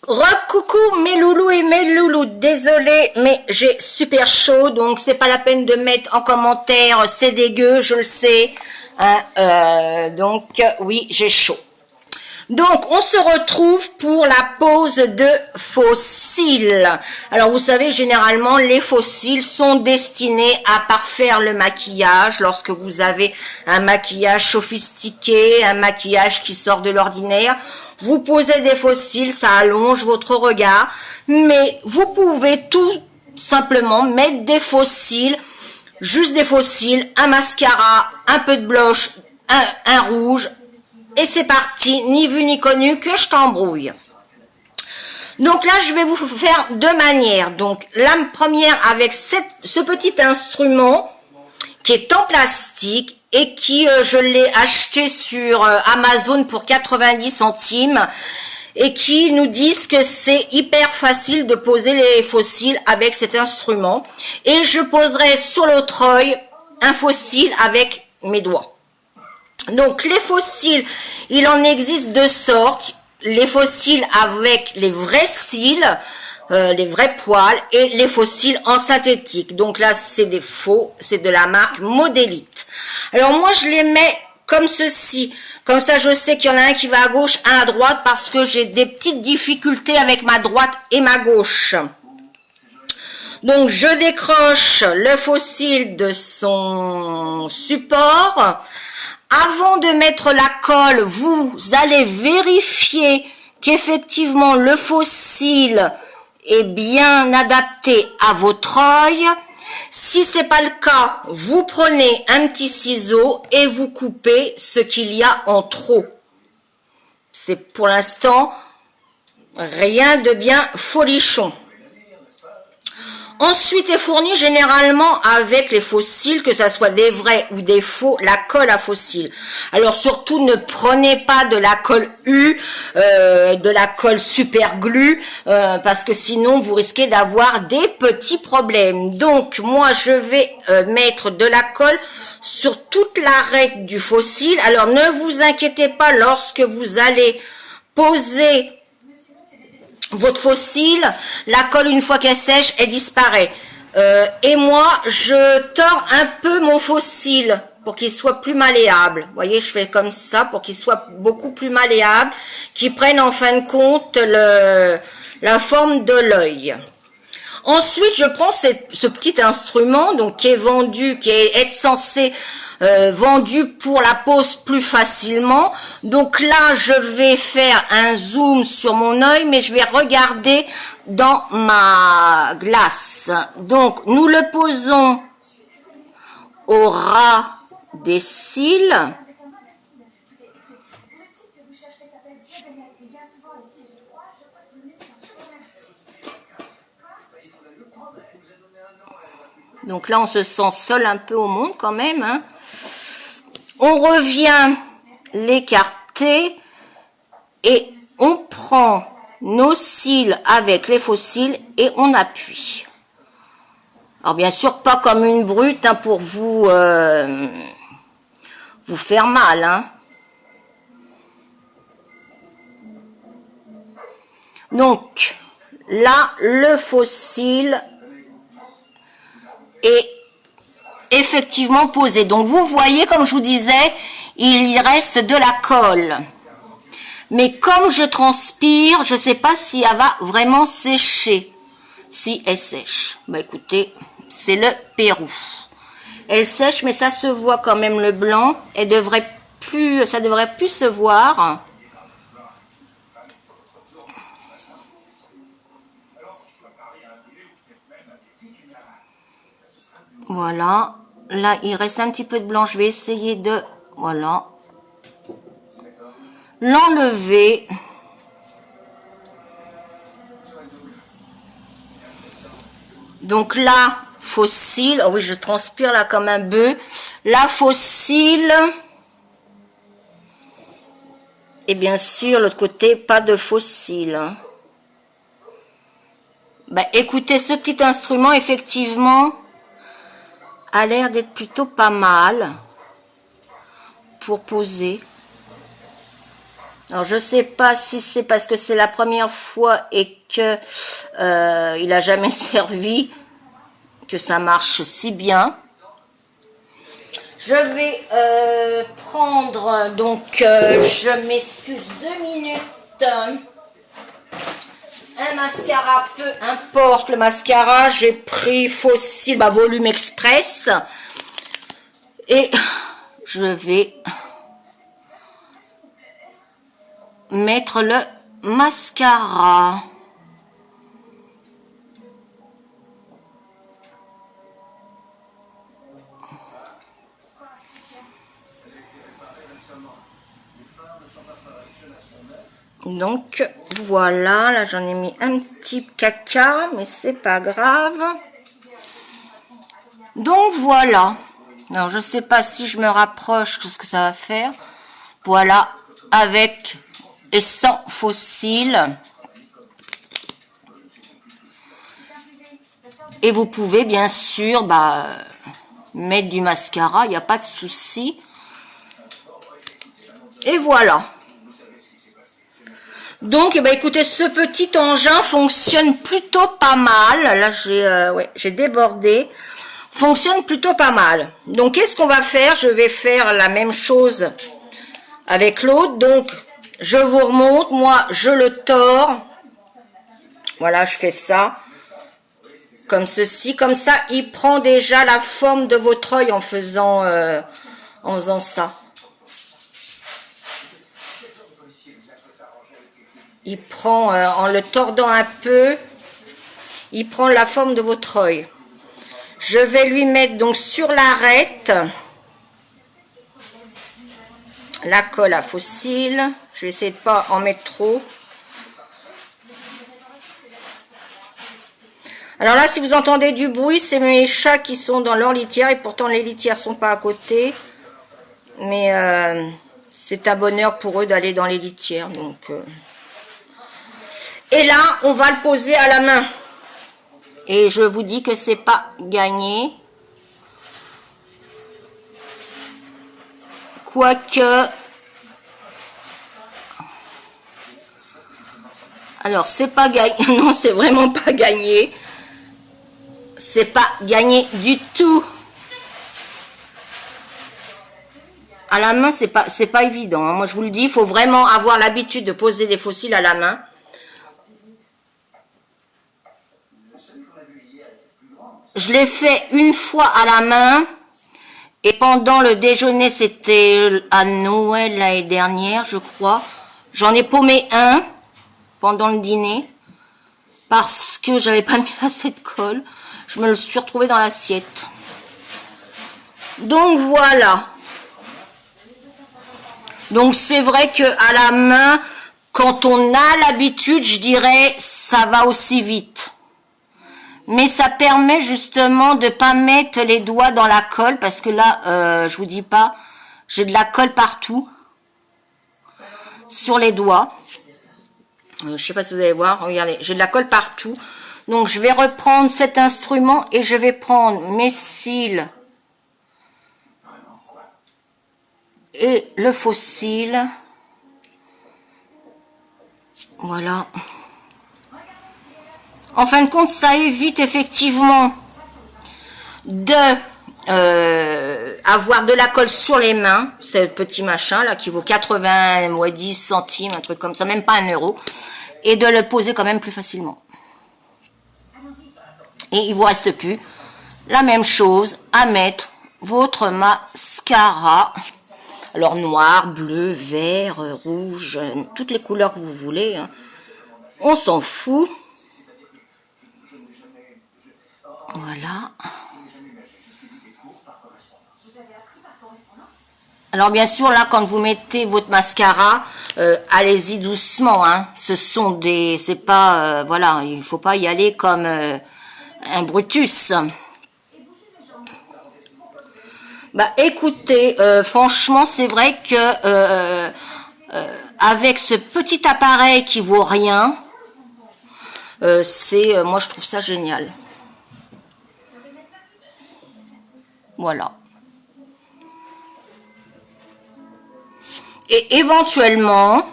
Recoucou mes loulous et mes loulous, désolé mais j'ai super chaud donc c'est pas la peine de mettre en commentaire c'est dégueu, je le sais, hein, donc oui j'ai chaud. Donc on se retrouve pour la pose de faux cils. Alors vous savez généralement les faux cils sont destinés à parfaire le maquillage lorsque vous avez un maquillage sophistiqué, un maquillage qui sort de l'ordinaire. Vous posez des faux cils, ça allonge votre regard, mais vous pouvez tout simplement mettre des faux cils, juste des faux cils, un mascara, un peu de blush, un rouge, et c'est parti, ni vu ni connu, que je t'embrouille. Donc là, je vais vous faire deux manières. Donc la première avec ce petit instrument qui est en plastique, et qui je l'ai acheté sur Amazon pour 90 centimes et qui nous disent que c'est hyper facile de poser les faux cils avec cet instrument. Et je poserai sur l'autre œil un faux cil avec mes doigts. Donc les faux cils, il en existe deux sortes. Les faux cils avec les vrais cils, les vrais poils, et les faux cils en synthétique. Donc là c'est des faux, c'est de la marque Modélite. Alors moi je les mets comme ceci, comme ça je sais qu'il y en a un qui va à gauche, un à droite, parce que j'ai des petites difficultés avec ma droite et ma gauche. Donc je décroche le faux cil de son support. Avant de mettre la colle, vous allez vérifier qu'effectivement le faux cil est bien adapté à votre œil. Si c'est pas le cas, vous prenez un petit ciseau et vous coupez ce qu'il y a en trop. C'est pour l'instant rien de bien folichon. Ensuite est fourni généralement avec les faux cils, que ce soit des vrais ou des faux, la colle à faux cils. Alors surtout ne prenez pas de la colle U, de la colle super glue, parce que sinon vous risquez d'avoir des petits problèmes. Donc moi je vais mettre de la colle sur toute l'arête du faux cil. Alors ne vous inquiétez pas lorsque vous allez poser votre faux cil, la colle une fois qu'elle sèche, elle disparaît. Et moi, je tords un peu mon faux cil pour qu'il soit plus malléable. Vous voyez, je fais comme ça pour qu'il soit beaucoup plus malléable, qu'il prenne en fin de compte la forme de l'œil. Ensuite, je prends ce petit instrument donc qui est vendu, qui est censé vendu pour la pose plus facilement. Donc là, je vais faire un zoom sur mon œil, mais je vais regarder dans ma glace. Donc, nous le posons au ras des cils. Donc là, on se sent seul un peu au monde quand même, hein. On revient l'écarter et on prend nos cils avec les faux cils et on appuie. Alors bien sûr, pas comme une brute, hein, pour vous faire mal, hein. Donc là, le faux cil est effectivement posé. Donc vous voyez, comme je vous disais, il y reste de la colle. Mais comme je transpire, je ne sais pas si elle va vraiment sécher. Si elle sèche. Bah écoutez, c'est le Pérou. Elle sèche, mais ça se voit quand même le blanc. Ça devrait plus se voir. Voilà, là il reste un petit peu de blanc, je vais essayer de, voilà, l'enlever. Donc là, faux cil, oh oui je transpire là comme un bœuf, là faux cil, et bien sûr l'autre côté pas de faux cil, hein. Bah, écoutez, ce petit instrument effectivement a l'air d'être plutôt pas mal pour poser. Alors, je sais pas si c'est parce que c'est la première fois et que il a jamais servi que ça marche si bien. Je vais prendre, donc, je m'excuse 2 minutes. Un mascara, peu importe le mascara. J'ai pris Fossil, Volume Express. Et je vais mettre le mascara. Donc voilà, là j'en ai mis un petit caca, mais c'est pas grave. Donc voilà. Alors je sais pas si je me rapproche, ce que ça va faire. Voilà, avec et sans Fossil. Et vous pouvez bien sûr mettre du mascara, il n'y a pas de souci. Et voilà. Donc, écoutez, ce petit engin fonctionne plutôt pas mal. Là, j'ai débordé. Fonctionne plutôt pas mal. Donc, qu'est-ce qu'on va faire? Je vais faire la même chose avec l'autre. Donc, je vous remonte. Moi, je le tords. Voilà, je fais ça. Comme ceci. Comme ça, il prend déjà la forme de votre œil en faisant ça. Il prend, en le tordant un peu, il prend la forme de votre œil. Je vais lui mettre donc sur l'arête la colle à Fossil. Je vais essayer de ne pas en mettre trop. Alors là, si vous entendez du bruit, c'est mes chats qui sont dans leur litière. Et pourtant, les litières ne sont pas à côté. Mais c'est un bonheur pour eux d'aller dans les litières. Donc... Et là, on va le poser à la main. Et je vous dis que c'est pas gagné. Quoique... Alors, c'est pas gagné. Non, c'est vraiment pas gagné. C'est pas gagné du tout. À la main, c'est pas évident. Moi, je vous le dis, il faut vraiment avoir l'habitude de poser des fossiles à la main. Je l'ai fait une fois à la main et pendant le déjeuner, c'était à Noël l'année dernière, je crois. J'en ai paumé un pendant le dîner parce que j'avais pas mis assez de colle. Je me le suis retrouvé dans l'assiette. Donc voilà. Donc c'est vrai que à la main, quand on a l'habitude, je dirais, ça va aussi vite. Mais ça permet justement de pas mettre les doigts dans la colle parce que là, je vous dis pas, j'ai de la colle partout sur les doigts. Je sais pas si vous allez voir, regardez, j'ai de la colle partout. Donc je vais reprendre cet instrument et je vais prendre mes cils et le Fossil. Voilà. En fin de compte, ça évite effectivement de avoir de la colle sur les mains, ce petit machin là qui vaut 90 centimes, un truc comme ça, même pas 1 euro, et de le poser quand même plus facilement. Et il vous reste plus la même chose à mettre votre mascara. Alors noir, bleu, vert, rouge, toutes les couleurs que vous voulez, hein. On s'en fout. Voilà. Alors bien sûr, là, quand vous mettez votre mascara, allez-y doucement, hein. Ce sont des... C'est pas... voilà, il faut pas y aller comme un Brutus. Bah écoutez, franchement, c'est vrai que avec ce petit appareil qui vaut rien, moi je trouve ça génial. Voilà. Et éventuellement,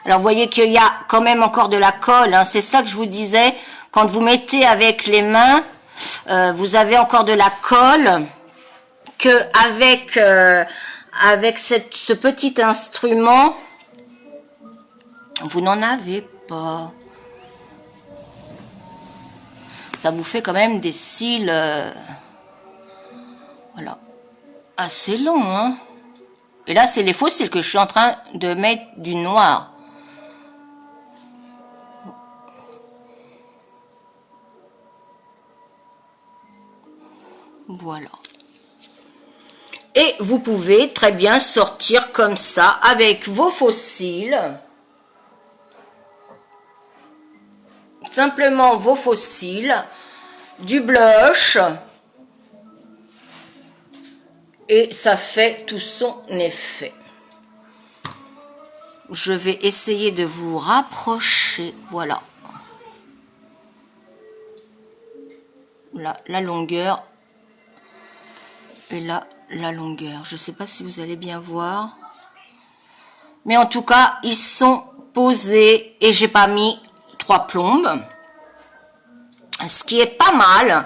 Alors, vous voyez qu'il y a quand même encore de la colle, hein. C'est ça que je vous disais. Quand vous mettez avec les mains, vous avez encore de la colle que avec ce petit instrument, vous n'en avez pas. Ça vous fait quand même des cils, voilà, assez longs, hein. Et là, c'est les faux cils que je suis en train de mettre du noir. Voilà. Et vous pouvez très bien sortir comme ça avec vos faux cils. Simplement vos faux cils, du blush. Et ça fait tout son effet. Je vais essayer de vous rapprocher. Voilà. Là, la longueur. Et là, la longueur. Je ne sais pas si vous allez bien voir. Mais en tout cas, ils sont posés et j'ai pas mis 3 plombes. Ce qui est pas mal.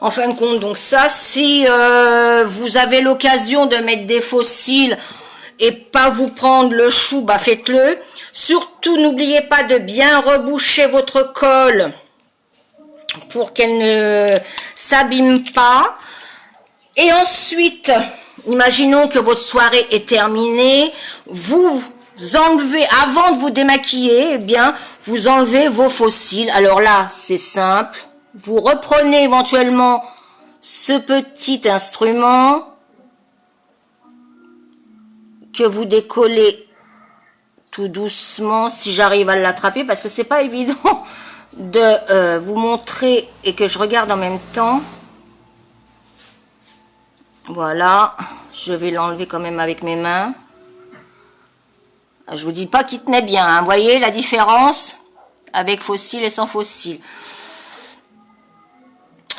En fin de compte, donc ça, si vous avez l'occasion de mettre des faux cils et pas vous prendre le chou, bah faites-le. Surtout, n'oubliez pas de bien reboucher votre colle pour qu'elle ne s'abîme pas. Et ensuite, imaginons que votre soirée est terminée, vous enlevez, avant de vous démaquiller, eh bien, vous enlevez vos faux cils. Alors là, c'est simple. Vous reprenez éventuellement ce petit instrument que vous décollez tout doucement, si j'arrive à l'attraper, parce que c'est pas évident de vous montrer et que je regarde en même temps. Voilà, je vais l'enlever quand même avec mes mains. Je vous dis pas qu'il tenait bien, hein. Vous voyez la différence avec faux cils et sans faux cils.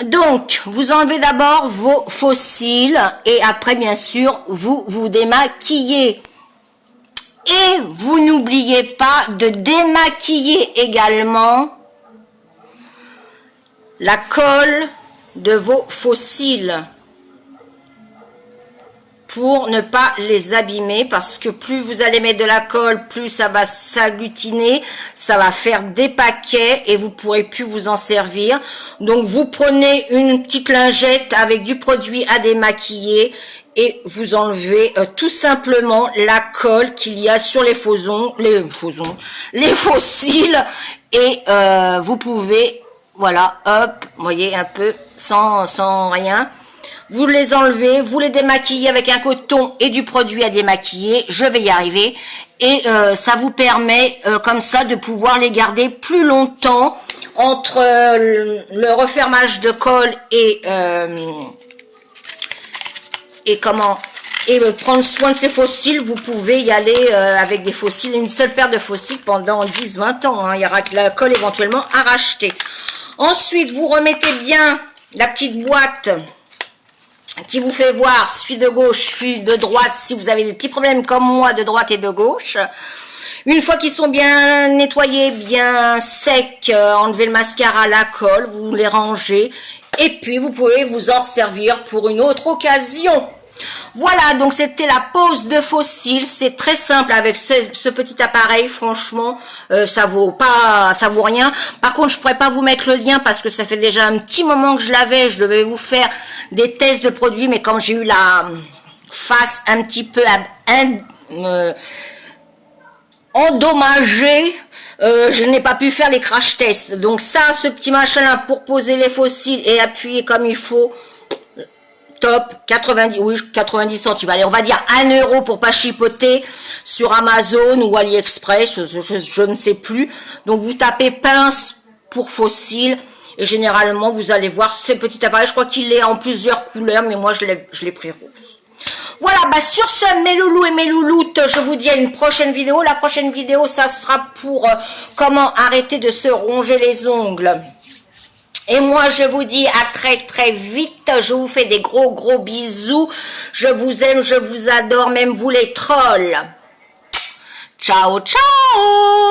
Donc, vous enlevez d'abord vos faux cils et après, bien sûr, vous vous démaquillez. Et vous n'oubliez pas de démaquiller également la colle de vos faux cils pour ne pas les abîmer, parce que plus vous allez mettre de la colle, plus ça va s'agglutiner, ça va faire des paquets et vous pourrez plus vous en servir. Donc vous prenez une petite lingette avec du produit à démaquiller et vous enlevez tout simplement la colle qu'il y a sur les faux cils et vous pouvez, voilà, hop, vous voyez, un peu sans rien. Vous les enlevez, vous les démaquillez avec un coton et du produit à démaquiller. Je vais y arriver. Et ça vous permet comme ça de pouvoir les garder plus longtemps entre le refermage de colle et prendre soin de ces faux cils. Vous pouvez y aller avec des faux cils, une seule paire de faux cils pendant 10-20 ans. Hein. Il y aura que la colle éventuellement à racheter. Ensuite, vous remettez bien la petite boîte qui vous fait voir, celui de gauche, celui de droite, si vous avez des petits problèmes comme moi de droite et de gauche. Une fois qu'ils sont bien nettoyés, bien secs, enlevez le mascara, la colle, vous les rangez et puis vous pouvez vous en servir pour une autre occasion. Voilà, donc c'était la pose de faux cils. C'est très simple avec ce petit appareil. Franchement, ça vaut rien. Par contre, je pourrais pas vous mettre le lien parce que ça fait déjà un petit moment que je l'avais. Je devais vous faire des tests de produits, mais comme j'ai eu la face un petit peu endommagée, je n'ai pas pu faire les crash tests. Donc ça, ce petit machin là pour poser les faux cils et appuyer comme il faut. Top, 90 centimes. Allez, on va dire 1 euro pour pas chipoter sur Amazon ou AliExpress, je ne sais plus. Donc, vous tapez pince pour faux cils et généralement, vous allez voir ce petit appareil. Je crois qu'il est en plusieurs couleurs, mais moi, je l'ai pris rose. Voilà, bah sur ce, mes loulous et mes louloutes, je vous dis à une prochaine vidéo. La prochaine vidéo, ça sera pour comment arrêter de se ronger les ongles. Et moi, je vous dis à très très vite. Je vous fais des gros bisous. Je vous aime, je vous adore, même vous les trolls. Ciao ciao!